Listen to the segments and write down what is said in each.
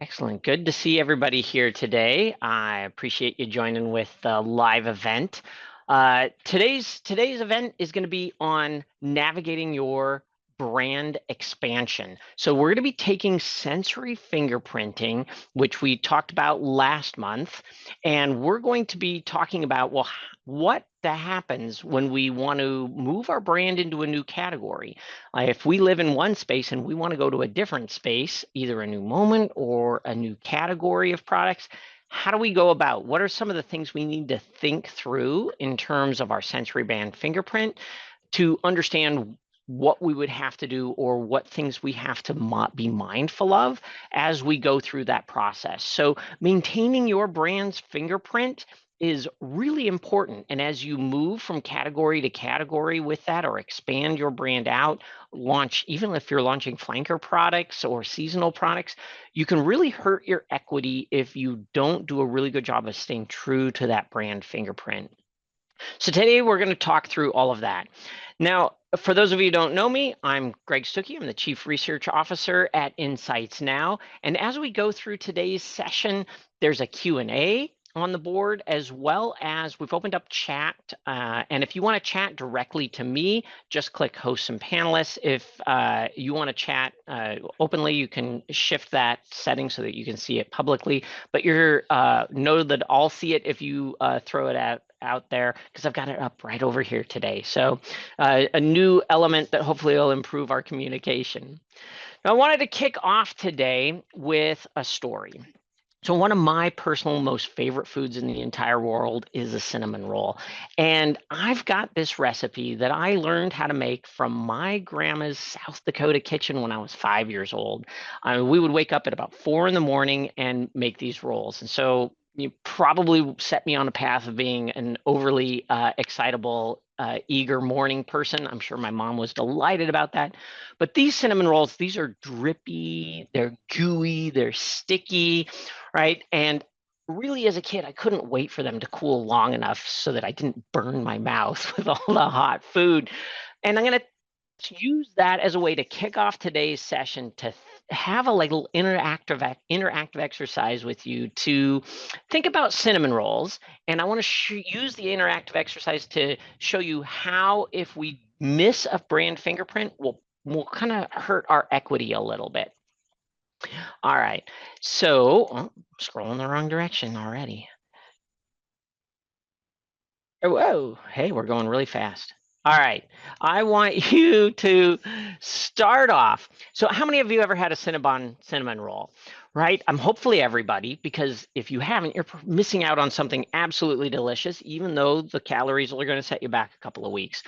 Excellent. Good to see everybody here today. I appreciate you joining with the live event. Today's event is going to be on navigating your brand expansion. So we're going to be taking sensory fingerprinting, which we talked about last month, and we're going to be talking about, well, what that happens when we want to move our brand into a new category. If we live in one space and we want to go to a different space, either a new moment or a new category of products, how do we go about? What are some of the things we need to think through in terms of our sensory band fingerprint to understand what we would have to do or what things we have to be mindful of as we go through that process? So maintaining your brand's fingerprint is really important. And as you move from category to category with that, or expand your brand out, launch, even if you're launching flanker products or seasonal products, you can really hurt your equity if you don't do a really good job of staying true to that brand fingerprint. So today we're going to talk through all of that. Now, for those of you who don't know me, I'm Greg Stuckey. I'm the Chief Research Officer at Insights Now. And as we go through today's session, there's a Q&A on the board, as well as we've opened up chat. And if you want to chat directly to me, just click hosts and panelists. If you want to chat openly, you can shift that setting so that you can see it publicly. But you're know that I'll see it if you throw it out there, because I've got it up right over here today. So a new element that hopefully will improve our communication. Now, I wanted to kick off today with a story. So one of my personal most favorite foods in the entire world is a cinnamon roll. And I've got this recipe that I learned how to make from my grandma's South Dakota kitchen when I was 5 years old. We would wake up at about 4 in the morning and make these rolls. And so you probably set me on a path of being an overly excitable, eager morning person. I'm sure my mom was delighted about that. But these cinnamon rolls, these are drippy, they're gooey, they're sticky, right? And really, as a kid, I couldn't wait for them to cool long enough so that I didn't burn my mouth with all the hot food. And I'm going to use that as a way to kick off today's session, to have a little interactive exercise with you to think about cinnamon rolls. And I want to use the interactive exercise to show you how, if we miss a brand fingerprint, we'll kind of hurt our equity a little bit. All right, so scrolling the wrong direction already. Oh, whoa, hey, we're going really fast. All right, I want you to start off. So how many of you ever had a cinnamon roll, right? Hopefully everybody, because if you haven't, you're missing out on something absolutely delicious, even though the calories are going to set you back a couple of weeks.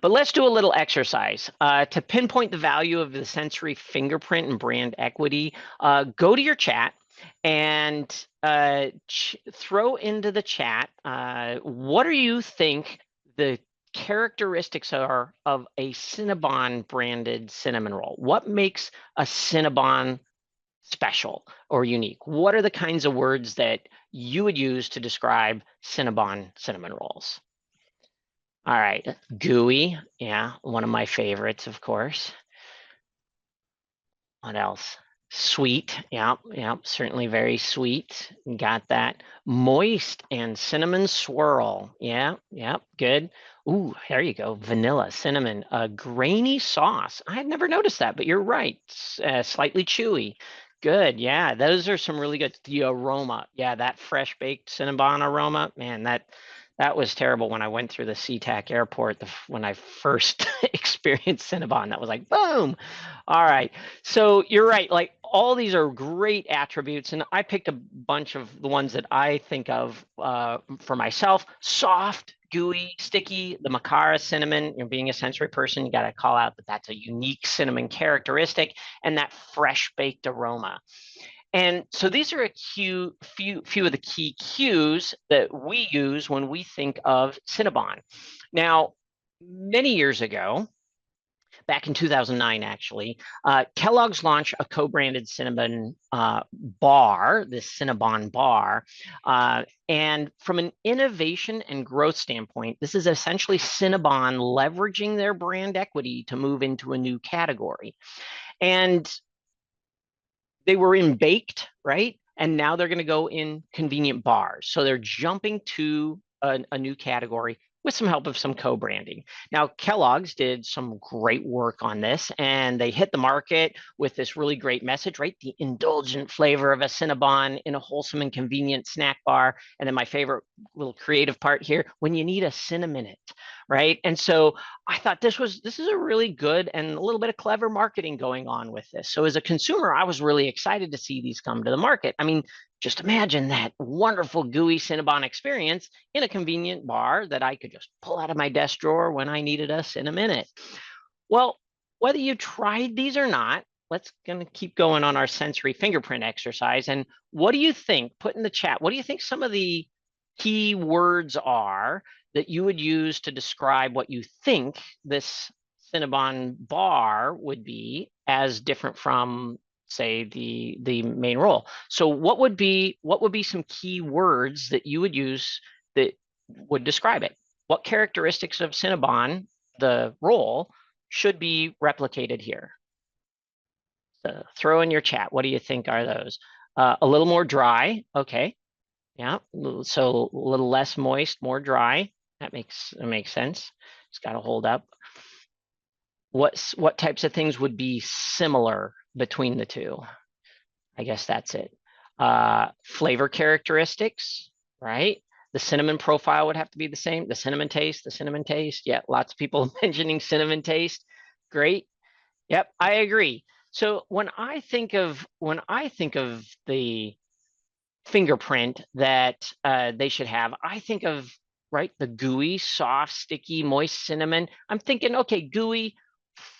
But let's do a little exercise. To pinpoint the value of the sensory fingerprint and brand equity, go to your chat and throw into the chat, what do you think the characteristics are of a Cinnabon branded cinnamon roll? What makes a Cinnabon special or unique? What are the kinds of words that you would use to describe Cinnabon cinnamon rolls? All right, gooey, yeah, one of my favorites, of course. What else? Sweet, yeah, certainly very sweet. Got that. Moist and cinnamon swirl, yeah, good. Ooh, there you go. Vanilla, cinnamon, a grainy sauce. I had never noticed that, but you're right. Slightly chewy. Good, yeah. Those are some really good. The aroma, yeah, that fresh baked Cinnabon aroma, man, that was terrible when I went through the SeaTac airport when I first experienced Cinnabon. That was like, boom. All right. So you're right. Like, all these are great attributes. And I picked a bunch of the ones that I think of for myself. Soft, gooey, sticky, the Macara cinnamon. Being a sensory person, you got to call out that that's a unique cinnamon characteristic, and that fresh baked aroma. And so these are a few of the key cues that we use when we think of Cinnabon. Now, many years ago, back in 2009, actually, Kellogg's launched a co-branded cinnamon bar, this Cinnabon bar. And from an innovation and growth standpoint, this is essentially Cinnabon leveraging their brand equity to move into a new category. And they were in baked, right? And now they're going to go in convenient bars. So they're jumping to a new category with some help of some co-branding. Now, Kellogg's did some great work on this, and they hit the market with this really great message, right? The indulgent flavor of a Cinnabon in a wholesome and convenient snack bar. And then my favorite little creative part here, when you need a cinnamon it, right? And so I thought this is a really good and a little bit of clever marketing going on with this. So as a consumer, I was really excited to see these come to the market. I mean, just imagine that wonderful gooey Cinnabon experience in a convenient bar that I could just pull out of my desk drawer when I needed a cinnamon. Well, whether you tried these or not, let's gonna keep going on our sensory fingerprint exercise. And what do you think? Put in the chat. What do you think some of the key words are that you would use to describe what you think this Cinnabon bar would be as different from, say, the main roll? So what would be some key words that you would use that would describe it? What characteristics of Cinnabon, the roll, should be replicated here? So throw in your chat. What do you think are those? A little more dry. Okay. Yeah. So a little less moist, more dry. That makes sense. It's got to hold up. What types of things would be similar between the two? I guess that's it. Flavor characteristics, right? The cinnamon profile would have to be the same. The cinnamon taste. Yeah, lots of people mentioning cinnamon taste. Great. Yep, I agree. So when I think of the fingerprint that they should have, I think of, right, the gooey, soft, sticky, moist cinnamon. I'm thinking, okay, gooey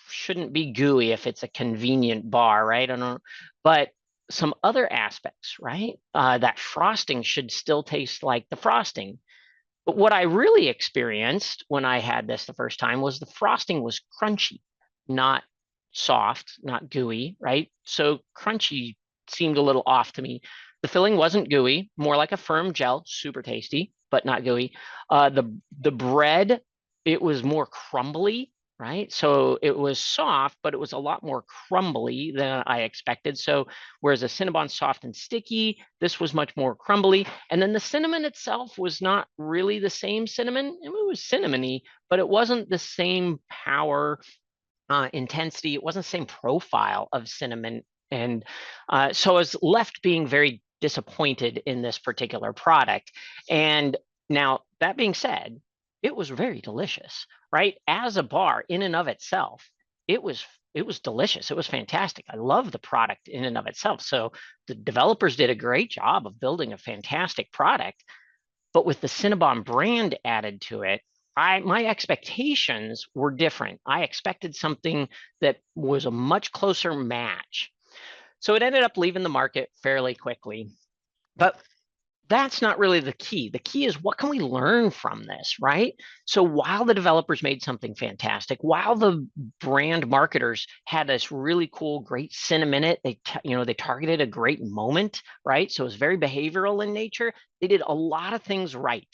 shouldn't be gooey if it's a convenient bar, right? I don't, but some other aspects, right? That frosting should still taste like the frosting. But what I really experienced when I had this the first time was the frosting was crunchy, not soft, not gooey, right? So crunchy seemed a little off to me. The filling wasn't gooey, more like a firm gel, super tasty, but not gooey. The bread, it was more crumbly, right? So it was soft, but it was a lot more crumbly than I expected. So whereas a Cinnabon soft and sticky, this was much more crumbly. And then the cinnamon itself was not really the same cinnamon. It was cinnamony, but it wasn't the same power, intensity. It wasn't the same profile of cinnamon. And so I was left being very disappointed in this particular product. And now, that being said, it was very delicious, right? As a bar in and of itself, it was it was delicious. It was fantastic. I love the product in and of itself. So the developers did a great job of building a fantastic product. But with the Cinnabon brand added to it, my expectations were different. I expected something that was a much closer match. So it ended up leaving the market fairly quickly. But that's not really the key. The key is, what can we learn from this, right? So while the developers made something fantastic, while the brand marketers had this really cool, great cinnamon it, they targeted a great moment, right? So it was very behavioral in nature. They did a lot of things right.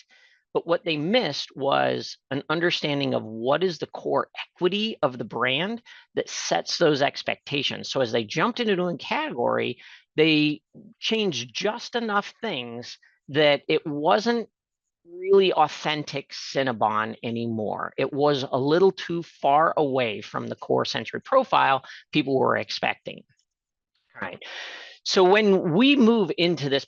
But what they missed was an understanding of what is the core equity of the brand that sets those expectations. So as they jumped into a new category, they changed just enough things that it wasn't really authentic Cinnabon anymore. It was a little too far away from the core sensory profile people were expecting. All right. So when we move into this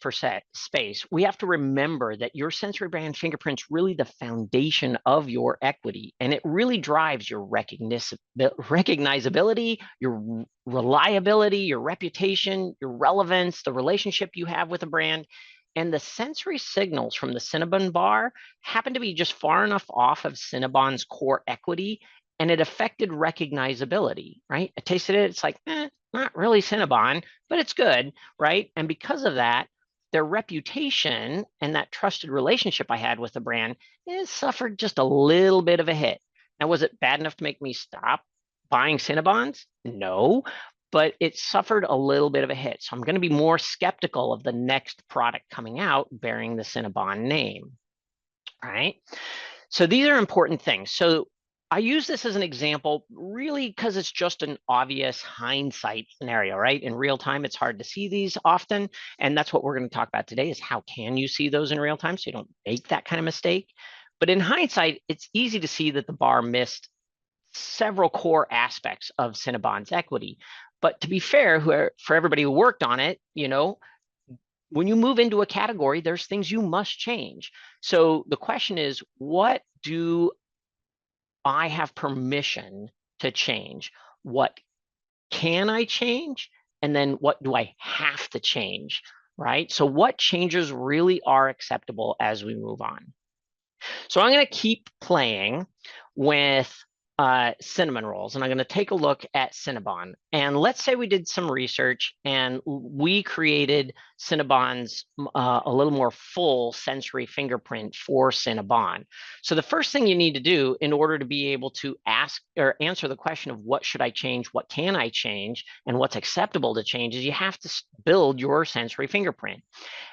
space, we have to remember that your sensory brand fingerprint's really the foundation of your equity, and it really drives your recognizability, your reliability, your reputation, your relevance, the relationship you have with a brand. And the sensory signals from the Cinnabon bar happen to be just far enough off of Cinnabon's core equity, and it affected recognizability, right? I tasted it, it's like, not really Cinnabon, but it's good, right? And because of that, their reputation and that trusted relationship I had with the brand is suffered just a little bit of a hit. Now, was it bad enough to make me stop buying Cinnabons? No, but it suffered a little bit of a hit. So I'm going to be more skeptical of the next product coming out bearing the Cinnabon name, right? So these are important things. So I use this as an example really because it's just an obvious hindsight scenario, right? In real time, it's hard to see these often. And that's what we're going to talk about today is how can you see those in real time so you don't make that kind of mistake. But in hindsight, it's easy to see that the bar missed several core aspects of Cinnabon's equity. But to be fair, for everybody who worked on it, when you move into a category, there's things you must change. So the question is, what do I have permission to change? What can I change? And then what do I have to change? Right? So, what changes really are acceptable as we move on? So I'm going to keep playing with cinnamon rolls, and I'm going to take a look at Cinnabon. And let's say we did some research and we created Cinnabon's a little more full sensory fingerprint for Cinnabon. So the first thing you need to do in order to be able to ask or answer the question of what should I change, what can I change, and what's acceptable to change is you have to build your sensory fingerprint.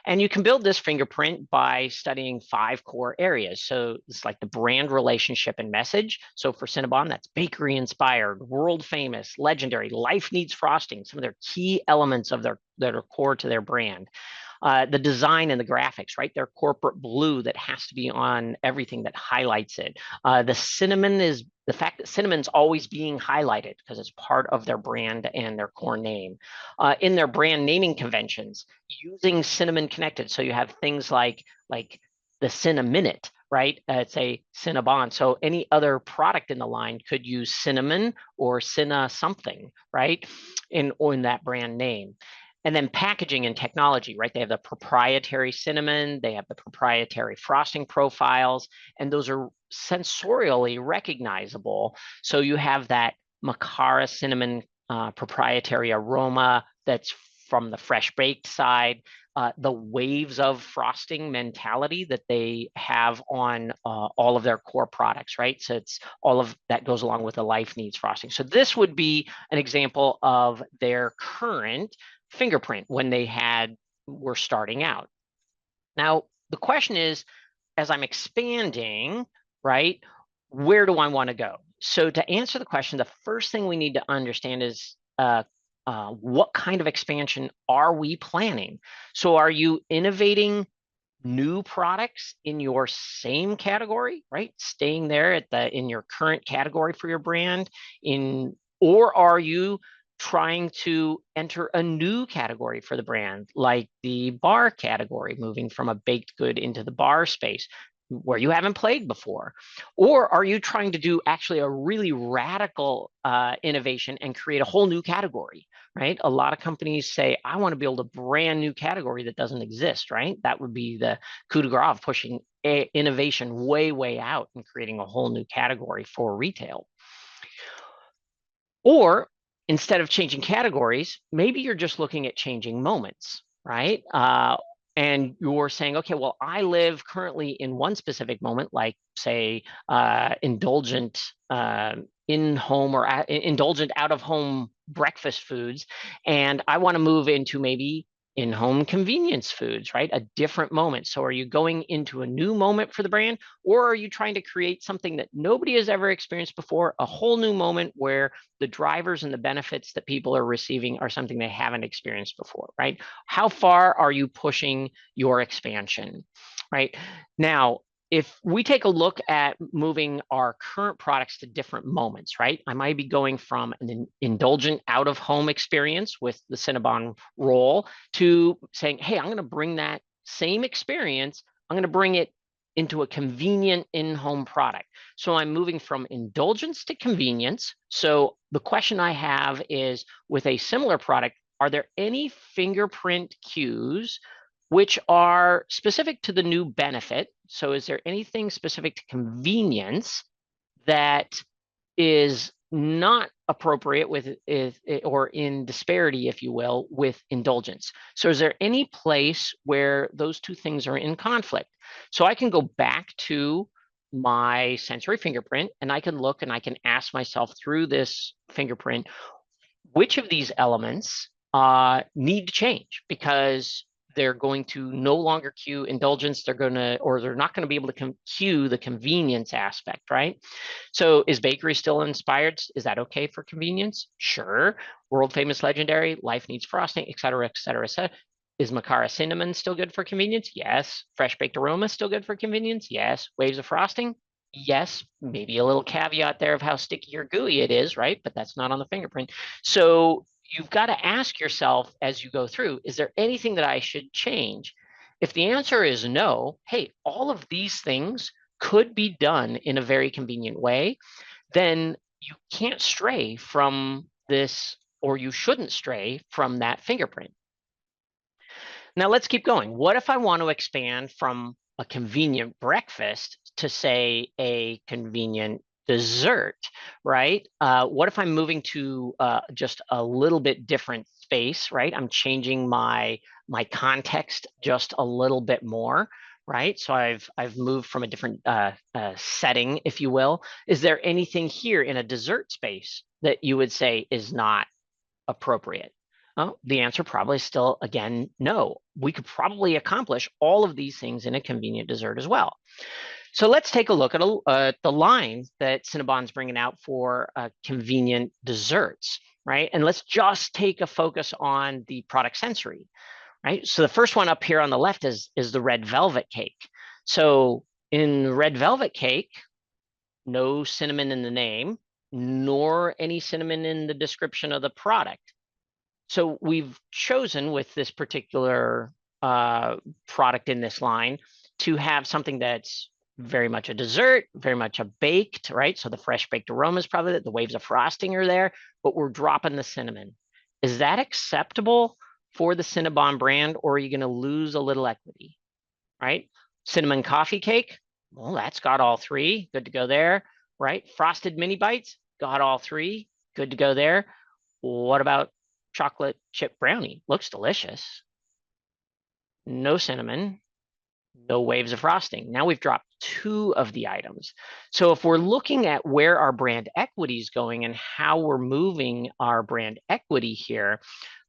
And you can build this fingerprint by studying 5 core areas. So it's like the brand relationship and message. So for Cinnabon, that's bakery inspired, world famous, legendary, life needs frosting, some of their key elements of that are core to their brand. The design and the graphics, right? Their corporate blue that has to be on everything that highlights it. The cinnamon is the fact that cinnamon's always being highlighted because it's part of their brand and their core name. In their brand naming conventions, using cinnamon connected. So you have things like the Cinnaminute, right? It's a Cinnabon. So any other product in the line could use cinnamon or cinna something, right? In that brand name. And then packaging and technology, right? They have the proprietary cinnamon, they have the proprietary frosting profiles, and those are sensorially recognizable. So you have that Macara cinnamon proprietary aroma that's from the fresh baked side, the waves of frosting mentality that they have on all of their core products, right? So it's all of that goes along with the life needs frosting. So this would be an example of their current fingerprint when were starting out. Now, the question is, as I'm expanding, right, where do I want to go? So to answer the question, the first thing we need to understand is what kind of expansion are we planning? So are you innovating new products in your same category, right? Staying there in your current category for your brand, or are you trying to enter a new category for the brand, like the bar category, moving from a baked good into the bar space where you haven't played before? Or are you trying to do actually a really radical innovation and create a whole new category, right? A lot of companies say, I want to build a brand new category that doesn't exist, right? That would be the coup de grace of pushing innovation way, way out and creating a whole new category for retail. Or instead of changing categories, maybe you're just looking at changing moments, right? And you're saying, okay, well, I live currently in one specific moment, like say indulgent in-home or indulgent out-of-home breakfast foods, and I want to move into maybe in-home convenience foods, right? A different moment. So are you going into a new moment for the brand, or are you trying to create something that nobody has ever experienced before, a whole new moment where the drivers and the benefits that people are receiving are something they haven't experienced before, right? How far are you pushing your expansion, right? Now, if we take a look at moving our current products to different moments, right? I might be going from an indulgent out-of-home experience with the Cinnabon roll to saying, hey, I'm going to bring that same experience, I'm going to bring it into a convenient in-home product. So I'm moving from indulgence to convenience. So the question I have is, with a similar product, are there any fingerprint cues which are specific to the new benefit? So is there anything specific to convenience that is not appropriate or in disparity, if you will, with indulgence? So is there any place where those two things are in conflict? So I can go back to my sensory fingerprint and I can look and I can ask myself through this fingerprint, which of these elements need to change? Because they're going to no longer cue indulgence. They're not going to be able to cue the convenience aspect, right? So is bakery still inspired? Is that okay for convenience? Sure. World famous legendary, life needs frosting, et cetera, et cetera, et cetera. Is Macara cinnamon still good for convenience? Yes. Fresh baked aroma still good for convenience? Yes. Waves of frosting? Yes. Maybe a little caveat there of how sticky or gooey it is, right? But that's not on the fingerprint. So you've got to ask yourself as you go through, is there anything that I should change? If the answer is no, hey, all of these things could be done in a very convenient way, then you can't stray from this, or you shouldn't stray from that fingerprint. Now let's keep going. What if I want to expand from a convenient breakfast to, say, a convenient dessert, right? What if I'm moving to just a little bit different space, right? I'm changing my context just a little bit more, right? So I've moved from a different setting, if you will. Is there anything here in a dessert space that you would say is not appropriate? Well, the answer probably is still, again, no. We could probably accomplish all of these things in a convenient dessert as well. So let's take a look at the line that Cinnabon's bringing out for convenient desserts, right? And let's just take a focus on the product sensory, right? So the first one up here on the left is the red velvet cake. So in the red velvet cake, no cinnamon in the name, nor any cinnamon in the description of the product. So we've chosen with this particular product in this line to have something that's very much a dessert, very much a baked, right? So the fresh baked aroma is probably the waves of frosting are there, but we're dropping the cinnamon. Is that acceptable for the Cinnabon brand, or are you going to lose a little equity, right? Cinnamon coffee cake, well, that's got all three, good to go there, right? Frosted mini bites, got all three, good to go there. What about chocolate chip brownie? Looks delicious. No cinnamon, no waves of frosting. Now we've dropped two of the items. So if we're looking at where our brand equity is going and how we're moving our brand equity here,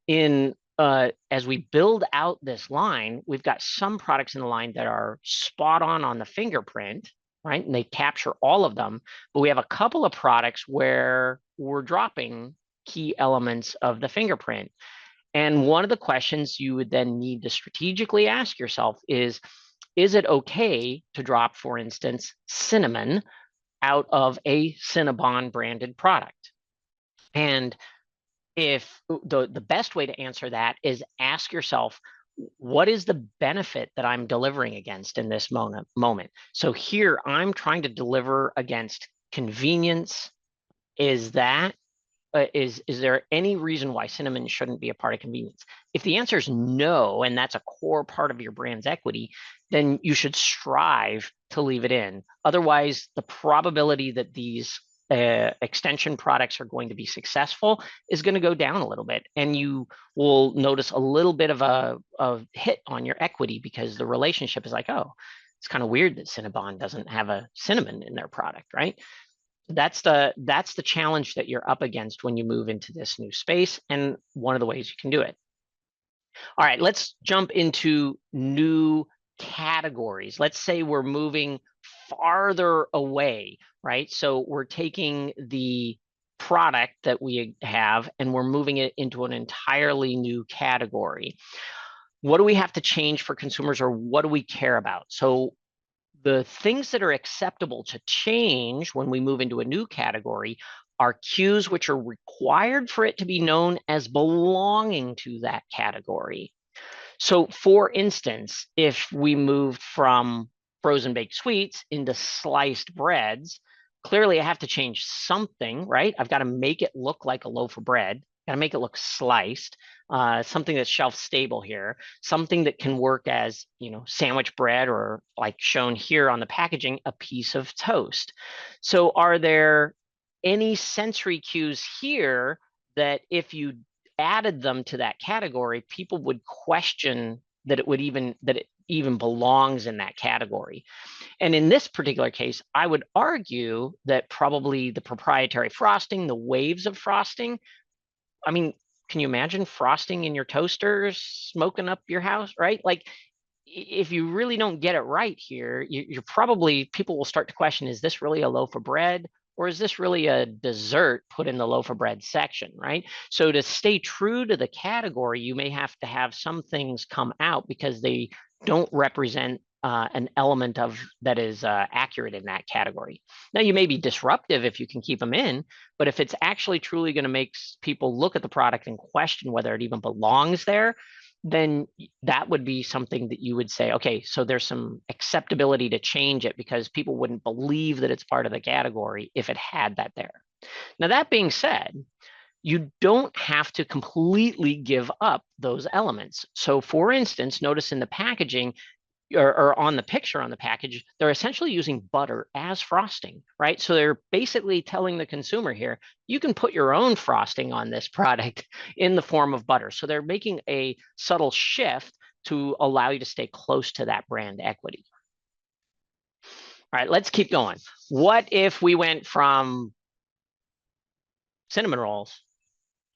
in as we build out this line, we've got some products in the line that are spot on the fingerprint, right? And they capture all of them. But we have a couple of products where we're dropping key elements of the fingerprint. And one of the questions you would then need to strategically ask yourself is it okay to drop, for instance, cinnamon out of a Cinnabon branded product? And if the best way to answer that is ask yourself, what is the benefit that I'm delivering against in this moment? So here I'm trying to deliver against convenience. Is that is there any reason why cinnamon shouldn't be a part of convenience? If the answer is no, and that's a core part of your brand's equity, then you should strive to leave it in. Otherwise, the probability that these extension products are going to be successful is going to go down a little bit, and you will notice a little bit of a hit on your equity because the relationship is like, oh, it's kind of weird that Cinnabon doesn't have a cinnamon in their product, right? That's the challenge that you're up against when you move into this new space, and one of the ways you can do it. All right, let's jump into new categories. Let's say we're moving farther away, right? So we're taking the product that we have and we're moving it into an entirely new category. What do we have to change for consumers, or what do we care about? So the things that are acceptable to change when we move into a new category are cues which are required for it to be known as belonging to that category. So for instance, if we moved from frozen baked sweets into sliced breads, clearly I have to change something, right? I've got to make it look like a loaf of bread, got to make it look sliced, something that's shelf stable here, something that can work as, sandwich bread, or like shown here on the packaging, a piece of toast. So are there any sensory cues here that if you added them to that category, people would question that it even belongs in that category? And in this particular case, I would argue that probably the proprietary frosting, the waves of frosting, I mean, can you imagine frosting in your toasters, smoking up your house, right? Like, if you really don't get it right here, you're probably, people will start to question, is this really a loaf of bread? Or is this really a dessert put in the loaf of bread section, right? So to stay true to the category, you may have to have some things come out because they don't represent an element of that is accurate in that category. Now, you may be disruptive if you can keep them in, but if it's actually truly going to make people look at the product and question whether it even belongs there, then that would be something that you would say, okay, so there's some acceptability to change it because people wouldn't believe that it's part of the category if it had that there. Now, that being said, you don't have to completely give up those elements. So for instance, notice in the packaging, or on the picture on the package, they're essentially using butter as frosting, right? So they're basically telling the consumer here, you can put your own frosting on this product in the form of butter. So they're making a subtle shift to allow you to stay close to that brand equity. All right, let's keep going. What if we went from cinnamon rolls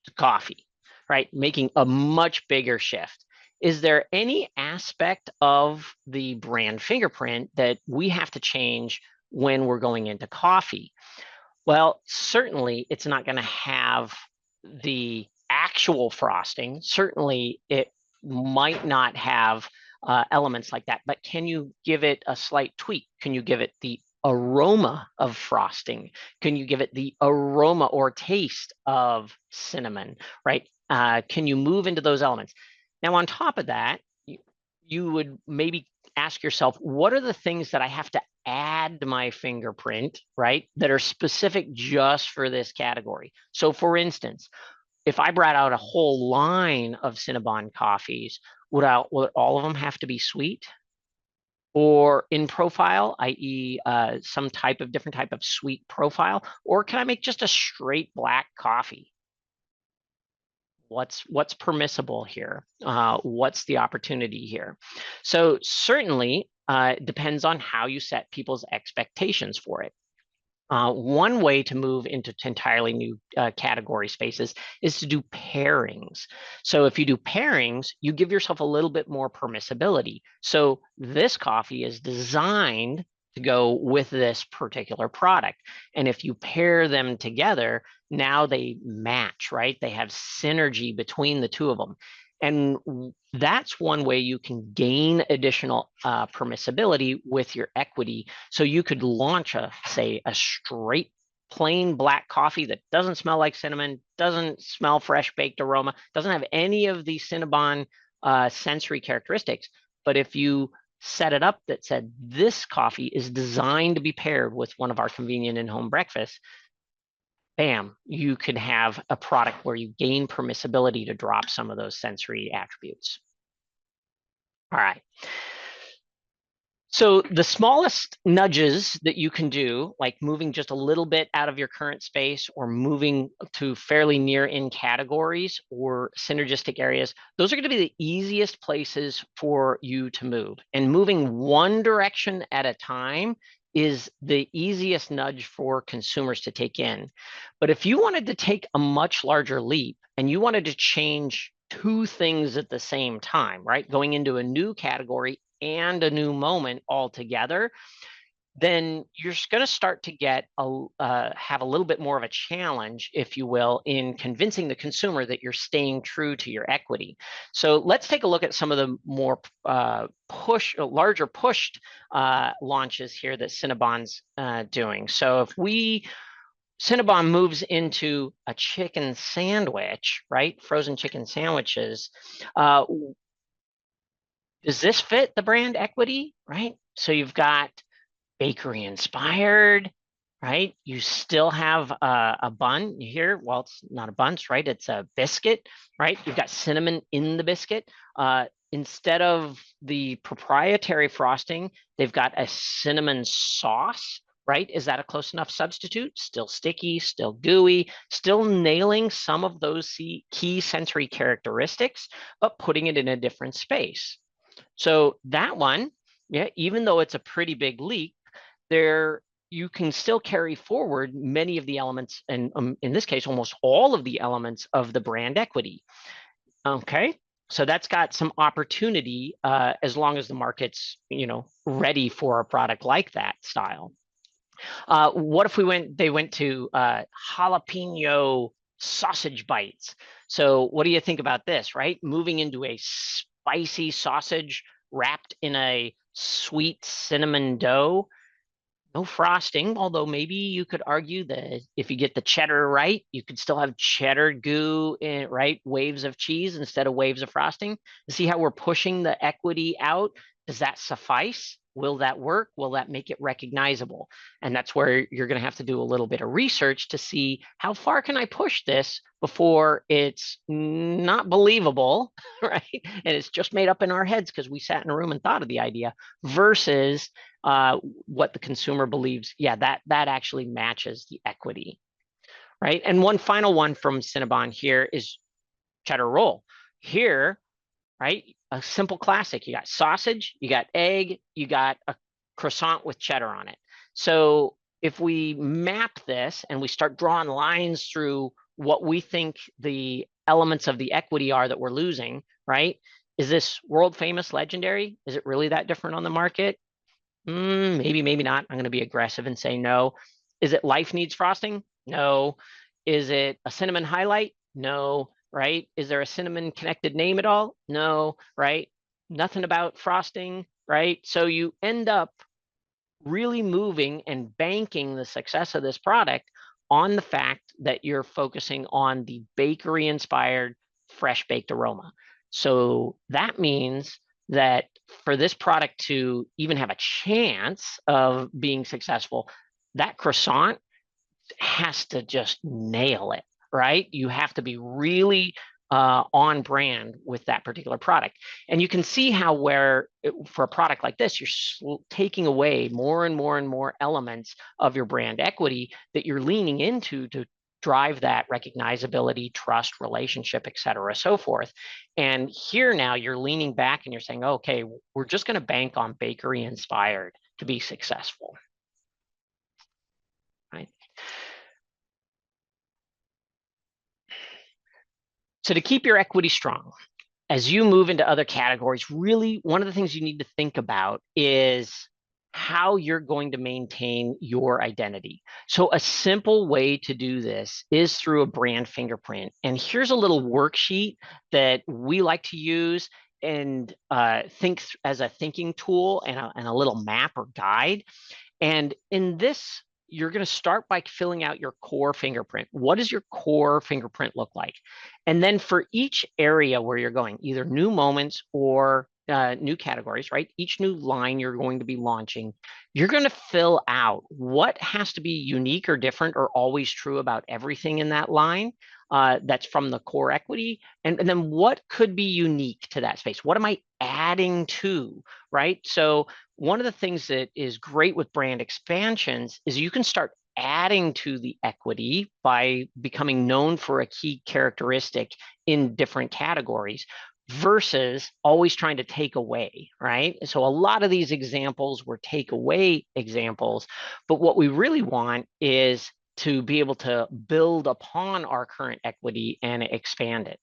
to coffee, right? Making a much bigger shift. Is there any aspect of the brand fingerprint that we have to change when we're going into coffee? Well, certainly it's not going to have the actual frosting. Certainly it might not have elements like that, but can you give it a slight tweak? Can you give it the aroma of frosting? Can you give it the aroma or taste of cinnamon, right? Can you move into those elements? Now, on top of that, you would maybe ask yourself, what are the things that I have to add to my fingerprint, right, that are specific just for this category? So for instance, if I brought out a whole line of Cinnabon coffees, would all of them have to be sweet or in profile, i.e. Some type of different type of sweet profile? Or can I make just a straight black coffee? What's permissible here? What's the opportunity here? So certainly it depends on how you set people's expectations for it. One way to move into entirely new category spaces is to do pairings. So if you do pairings, you give yourself a little bit more permissibility. So this coffee is designed to go with this particular product. And if you pair them together, now they match, right? They have synergy between the two of them. And that's one way you can gain additional permissibility with your equity. So you could launch say, a straight plain black coffee that doesn't smell like cinnamon, doesn't smell fresh baked aroma, doesn't have any of the Cinnabon sensory characteristics. But if you set it up that said, this coffee is designed to be paired with one of our convenient in-home breakfasts, bam, you could have a product where you gain permissibility to drop some of those sensory attributes. All right. So the smallest nudges that you can do, like moving just a little bit out of your current space or moving to fairly near in categories or synergistic areas, those are going to be the easiest places for you to move. And moving one direction at a time is the easiest nudge for consumers to take in. But if you wanted to take a much larger leap and you wanted to change two things at the same time, right? Going into a new category and a new moment altogether, then you're going to start to get have a little bit more of a challenge, if you will, in convincing the consumer that you're staying true to your equity. So let's take a look at some of the more larger pushed launches here that Cinnabon's doing. So if Cinnabon moves into a chicken sandwich, right? Frozen chicken sandwiches. Does this fit the brand equity, right? So you've got bakery inspired, right? You still have a bun here. Well, it's not a bun, right? It's a biscuit, right? You've got cinnamon in the biscuit. Instead of the proprietary frosting, they've got a cinnamon sauce, right? Is that a close enough substitute? Still sticky, still gooey, still nailing some of those key sensory characteristics, but putting it in a different space. So that one, yeah, even though it's a pretty big leap, there you can still carry forward many of the elements, and in this case, almost all of the elements of the brand equity. Okay, so that's got some opportunity as long as the market's ready for a product like that style. What if they went to jalapeno sausage bites? So what do you think about this, right? Moving into a spicy sausage wrapped in a sweet cinnamon dough. No frosting, although maybe you could argue that if you get the cheddar right, you could still have cheddar goo in, right? Waves of cheese instead of waves of frosting. See how we're pushing the equity out? Does that suffice? Will that work? Will that make it recognizable? And that's where you're going to have to do a little bit of research to see how far can I push this before it's not believable, right? And it's just made up in our heads because we sat in a room and thought of the idea versus what the consumer believes, yeah, that actually matches the equity, right? And one final one from Cinnabon here is cheddar roll. Here, right, a simple classic. You got sausage, you got egg, you got a croissant with cheddar on it. So if we map this and we start drawing lines through what we think the elements of the equity are that we're losing, right? Is this world famous legendary? Is it really that different on the market? Maybe, maybe not. I'm going to be aggressive and say no. Is it life needs frosting? No. Is it a cinnamon highlight? No. Right? Is there a cinnamon connected name at all? No. Right? Nothing about frosting. Right? So you end up really moving and banking the success of this product on the fact that you're focusing on the bakery inspired fresh baked aroma. So that means that for this product to even have a chance of being successful, that croissant has to just nail it, right? You have to be really on brand with that particular product. And you can see how for a product like this, you're taking away more and more and more elements of your brand equity that you're leaning into to drive that recognizability, trust, relationship, et cetera, so forth. And here now you're leaning back and you're saying, okay, we're just going to bank on bakery inspired to be successful, right? So to keep your equity strong, as you move into other categories, really one of the things you need to think about is how you're going to maintain your identity. So a simple way to do this is through a brand fingerprint. And here's a little worksheet that we like to use and think as a thinking tool and a little map or guide. And in this, you're going to start by filling out your core fingerprint. What does your core fingerprint look like? And then for each area where you're going, either new moments or new categories, right? Each new line you're going to be launching, you're going to fill out what has to be unique or different or always true about everything in that line. That's from the core equity. And then what could be unique to that space? What am I adding to, right? So one of the things that is great with brand expansions is you can start adding to the equity by becoming known for a key characteristic in different categories versus always trying to take away, right? So a lot of these examples were take away examples, but what we really want is to be able to build upon our current equity and expand it.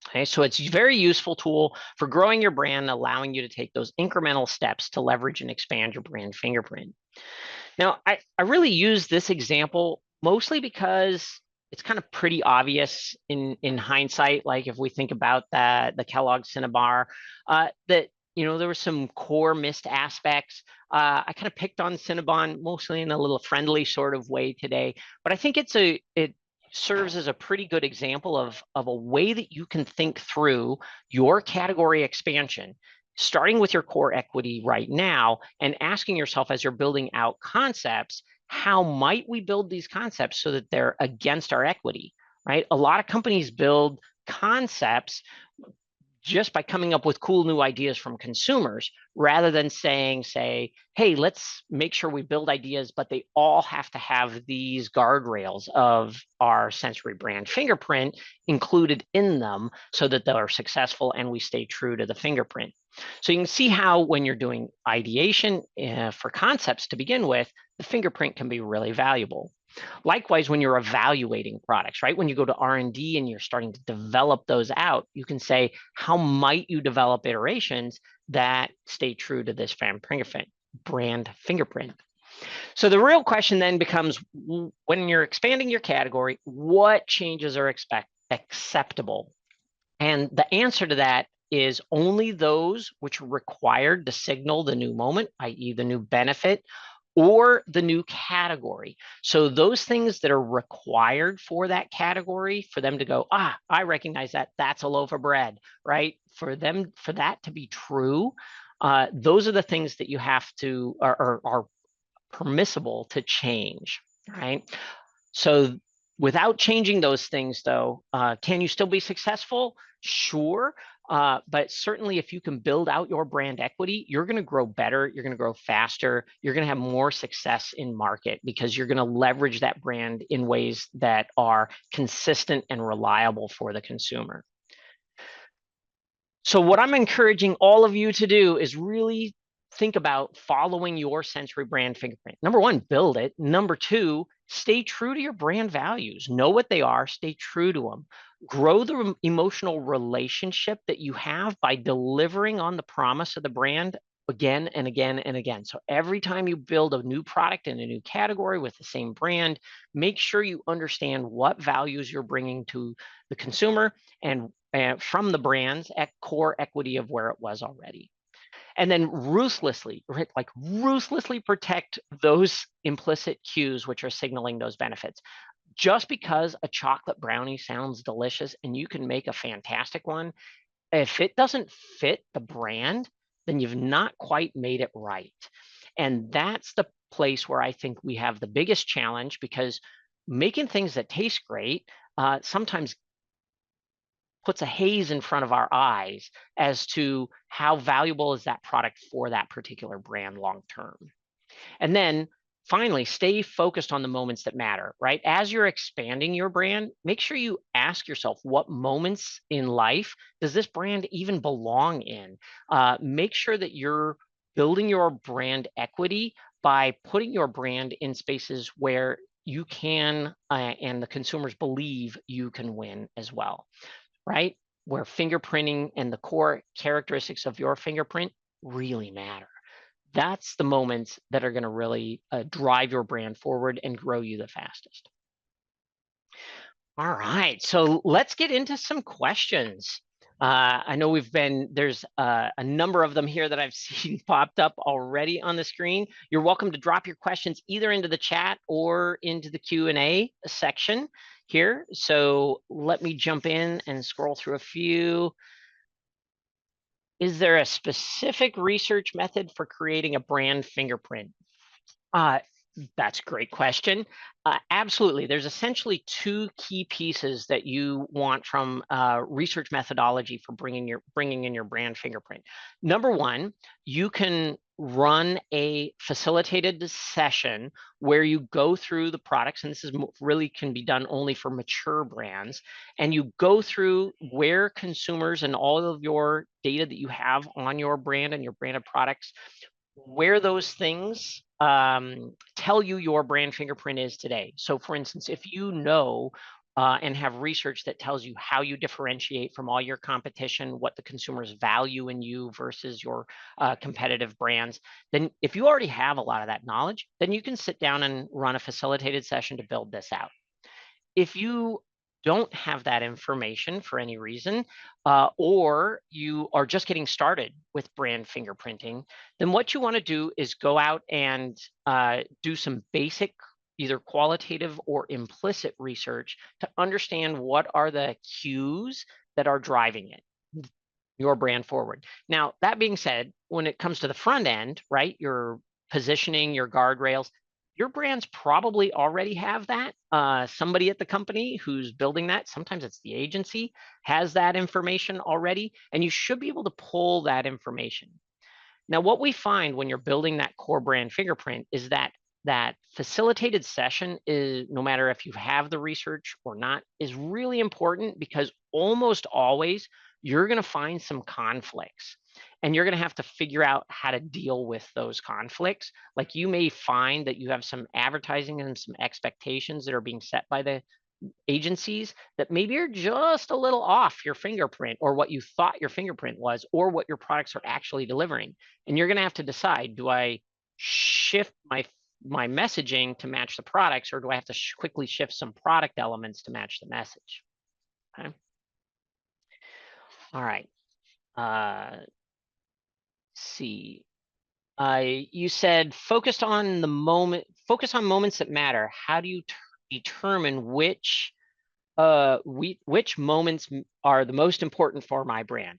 Okay, so it's a very useful tool for growing your brand, allowing you to take those incremental steps to leverage and expand your brand fingerprint. Now, I really use this example mostly because it's kind of pretty obvious in hindsight. Like if we think about the Kellogg Cinnabar, that there were some core missed aspects. I kind of picked on Cinnabon mostly in a little friendly sort of way today, but I think it serves as a pretty good example of a way that you can think through your category expansion, starting with your core equity right now and asking yourself as you're building out concepts, how might we build these concepts so that they're against our equity, right? A lot of companies build concepts just by coming up with cool new ideas from consumers, rather than saying, say, hey, let's make sure we build ideas, but they all have to have these guardrails of our sensory brand fingerprint included in them so that they're successful and we stay true to the fingerprint. So you can see how when you're doing ideation for concepts to begin with, the fingerprint can be really valuable. Likewise, when you're evaluating products, right? When you go to R&D and you're starting to develop those out, you can say, how might you develop iterations that stay true to this brand fingerprint? So the real question then becomes, when you're expanding your category, what changes are acceptable? And the answer to that is only those which are required to signal the new moment, i.e. the new benefit, or the new category. So those things that are required for that category, for them to go, I recognize that, that's a loaf of bread, right? For that to be true, those are the things that you have to, are permissible to change, right? So without changing those things, though, can you still be successful? Sure. But certainly if you can build out your brand equity, you're going to grow better, you're going to grow faster, you're going to have more success in market because you're going to leverage that brand in ways that are consistent and reliable for the consumer. So what I'm encouraging all of you to do is really think about following your sensory brand fingerprint. Number one, build it. Number two, stay true to your brand values. Know what they are, stay true to them. Grow the emotional relationship that you have by delivering on the promise of the brand again and again and again. So every time you build a new product in a new category with the same brand, make sure you understand what values you're bringing to the consumer and from the brand's core equity of where it was already. And then ruthlessly, right, like ruthlessly protect those implicit cues which are signaling those benefits. Just because a chocolate brownie sounds delicious and you can make a fantastic one, if it doesn't fit the brand, then you've not quite made it right. And that's the place where I think we have the biggest challenge, because making things that taste great sometimes puts a haze in front of our eyes as to how valuable is that product for that particular brand long term. And then finally, stay focused on the moments that matter, right? As you're expanding your brand, make sure you ask yourself, what moments in life does this brand even belong in? Make sure that you're building your brand equity by putting your brand in spaces where you can and the consumers believe you can win as well, right? Where fingerprinting and the core characteristics of your fingerprint really matter. That's the moments that are going to really drive your brand forward and grow you the fastest. All right, so let's get into some questions. I know there's a number of them here that I've seen popped up already on the screen. You're welcome to drop your questions either into the chat or into the Q&A section here. So let me jump in and scroll through a few. Is there a specific research method for creating a brand fingerprint? That's a great question. Absolutely. There's essentially two key pieces that you want from research methodology for bringing in your brand fingerprint. Number one, you can run a facilitated session where you go through the products, and this is really can be done only for mature brands, and you go through where consumers and all of your data that you have on your brand and your branded products, where those things tell you your brand fingerprint is today. So for instance, if you know and have research that tells you how you differentiate from all your competition, what the consumers value in you versus your competitive brands, then if you already have a lot of that knowledge, then you can sit down and run a facilitated session to build this out. If you don't have that information for any reason, or you are just getting started with brand fingerprinting, then what you want to do is go out and do some basic, either qualitative or implicit research to understand what are the cues that are driving it, your brand forward. Now, that being said, when it comes to the front end, right, your positioning, your guardrails, your brands probably already have that. Somebody at the company who's building that, sometimes it's the agency, has that information already, and you should be able to pull that information. Now, what we find when you're building that core brand fingerprint is that that facilitated session is, no matter if you have the research or not, is really important because almost always you're going to find some conflicts and you're going to have to figure out how to deal with those conflicts. Like you may find that you have some advertising and some expectations that are being set by the agencies that maybe are just a little off your fingerprint or what you thought your fingerprint was or what your products are actually delivering. And you're going to have to decide, do I shift my messaging to match the products, or do I have to quickly shift some product elements to match the message? Okay. All right. See. You said focus on moments that matter. How do you determine which moments are the most important for my brand?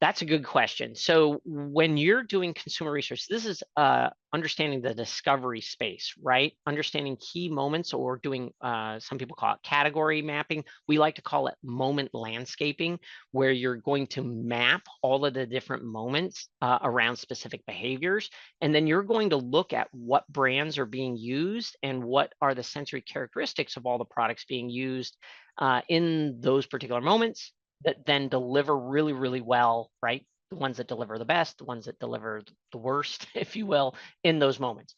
That's a good question. So when you're doing consumer research, this is understanding the discovery space, right? Understanding key moments, or doing, some people call it category mapping. We like to call it moment landscaping, where you're going to map all of the different moments around specific behaviors. And then you're going to look at what brands are being used and what are the sensory characteristics of all the products being used in those particular moments, that then deliver really, really well, right? The ones that deliver the best, the ones that deliver the worst, if you will, in those moments.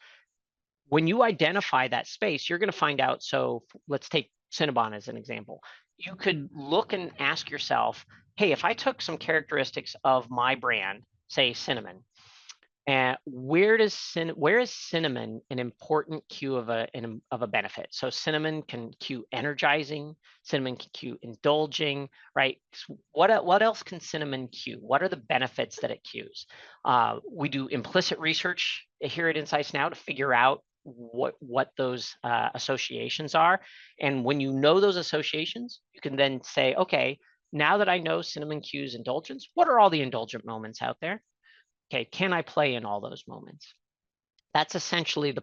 When you identify that space, you're going to find out. So let's take Cinnabon as an example. You could look and ask yourself, hey, if I took some characteristics of my brand, say cinnamon, and where is cinnamon an important cue of a benefit? So cinnamon can cue energizing, cinnamon can cue indulging, right? What else can cinnamon cue? What are the benefits that it cues? We do implicit research here at Insights Now to figure out what those associations are, and when you know those associations, you can then say, okay, now that I know cinnamon cues indulgence, what are all the indulgent moments out there? Okay, can I play in all those moments? That's essentially the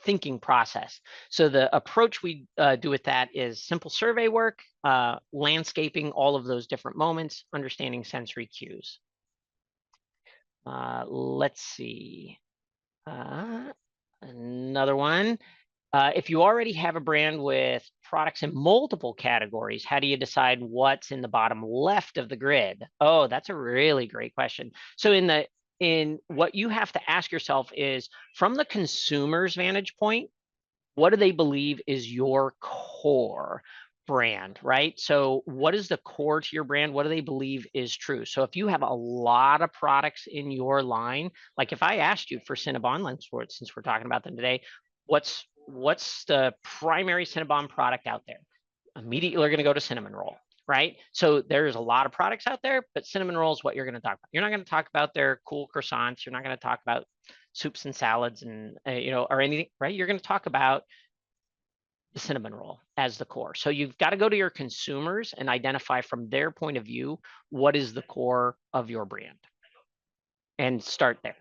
thinking process. So the approach we do with that is simple survey work, landscaping all of those different moments, understanding sensory cues. Let's see. Another one. If you already have a brand with products in multiple categories, how do you decide what's in the bottom left of the grid? Oh, that's a really great question. So in what you have to ask yourself is, from the consumer's vantage point, what do they believe is your core brand, right? So what is the core to your brand? What do they believe is true? So if you have a lot of products in your line, like if I asked you for Cinnabon, since we're talking about them today, what's the primary Cinnabon product out there? Immediately you're going to go to cinnamon roll, right? So there's a lot of products out there, but cinnamon roll is what you're going to talk about. You're not going to talk about their cool croissants. You're not going to talk about soups and salads and or anything, right? You're going to talk about the cinnamon roll as the core. So you've got to go to your consumers and identify from their point of view what is the core of your brand, and start there.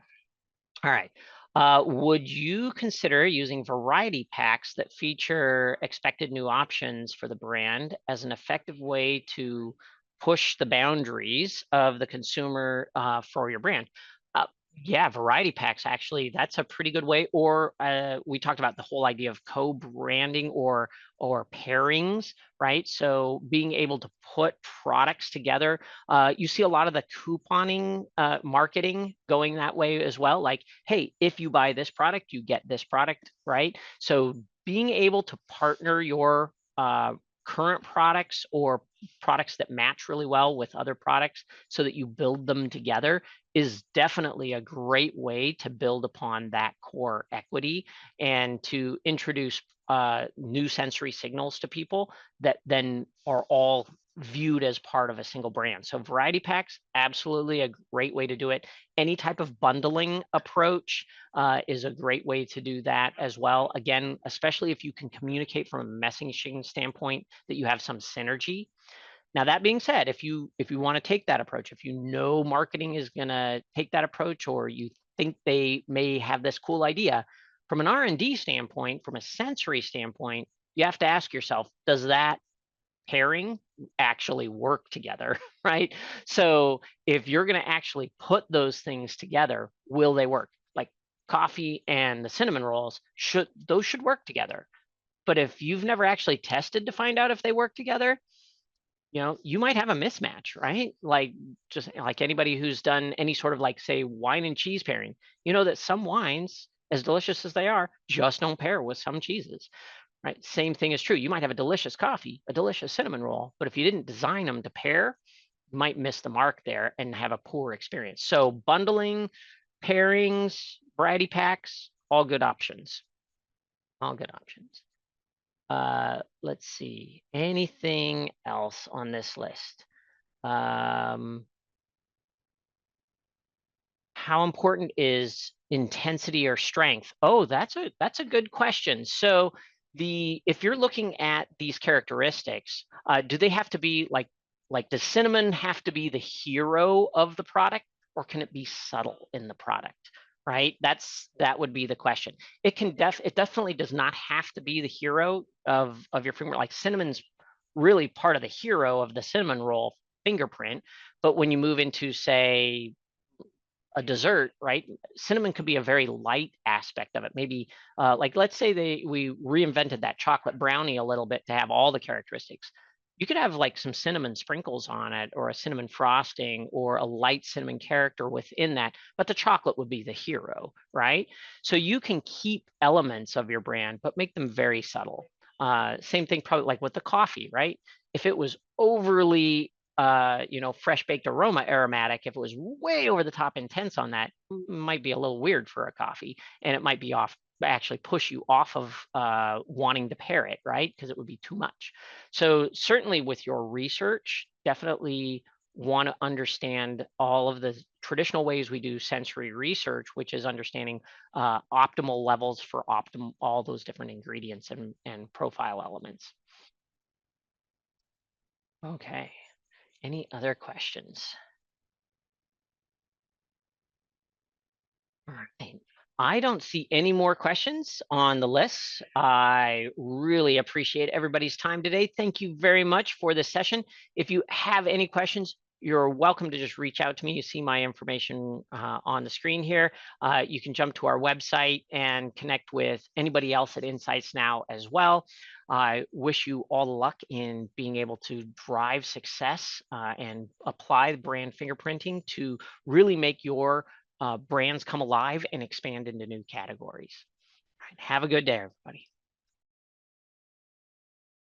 All right. Would you consider using variety packs that feature expected new options for the brand as an effective way to push the boundaries of the consumer for your brand? Uh, yeah, variety packs, actually, that's a pretty good way. Or we talked about the whole idea of co-branding or pairings, right? So being able to put products together. You see a lot of the couponing marketing going that way as well. Like, hey, if you buy this product, you get this product, right? So being able to partner your current products or products that match really well with other products so that you build them together is definitely a great way to build upon that core equity and to introduce new sensory signals to people that then are all viewed as part of a single brand. So variety packs, absolutely a great way to do it. Any type of bundling approach is a great way to do that as well. Again, especially if you can communicate from a messaging standpoint that you have some synergy. Now, that being said, if you want to take that approach, if you know marketing is going to take that approach, or you think they may have this cool idea, From an R&D standpoint, from a sensory standpoint, you have to ask yourself, does that pairing actually work together, right? So if you're going to actually put those things together, will they work? Like coffee and the cinnamon rolls, should work together. But if you've never actually tested to find out if they work together, you might have a mismatch, right? Like just like anybody who's done any sort of like say wine and cheese pairing, you know that some wines, as delicious as they are, just don't pair with some cheeses. Right. Same thing is true. You might have a delicious coffee, a delicious cinnamon roll, but if you didn't design them to pair, you might miss the mark there and have a poor experience. So bundling, pairings, variety packs, all good options. All good options. Let's see. Anything else on this list? Um, how important is intensity or strength? Oh, that's a good question. So if you're looking at these characteristics, do they have to be like does cinnamon have to be the hero of the product, or can it be subtle in the product? Right? That would be the question. It definitely does not have to be the hero of your finger. Like cinnamon's really part of the hero of the cinnamon roll fingerprint, but when you move into say a dessert, right? Cinnamon could be a very light aspect of it. Maybe like let's say we reinvented that chocolate brownie a little bit to have all the characteristics. You could have like some cinnamon sprinkles on it, or a cinnamon frosting, or a light cinnamon character within that, but the chocolate would be the hero, right? So you can keep elements of your brand, but make them very subtle. Same thing probably like with the coffee, right? If it was overly fresh baked aroma aromatic, if it was way over the top intense on that, might be a little weird for a coffee, and it might be actually push you off of wanting to pair it, right? Because it would be too much. So certainly with your research, definitely want to understand all of the traditional ways we do sensory research, which is understanding optimal levels for all those different ingredients and profile elements. Okay. Any other questions? All right. I don't see any more questions on the list. I really appreciate everybody's time today. Thank you very much for this session. If you have any questions, you're welcome to just reach out to me. You see my information on the screen here. You can jump to our website and connect with anybody else at Insights Now as well. I wish you all the luck in being able to drive success and apply brand fingerprinting to really make your brands come alive and expand into new categories. All right, have a good day, everybody.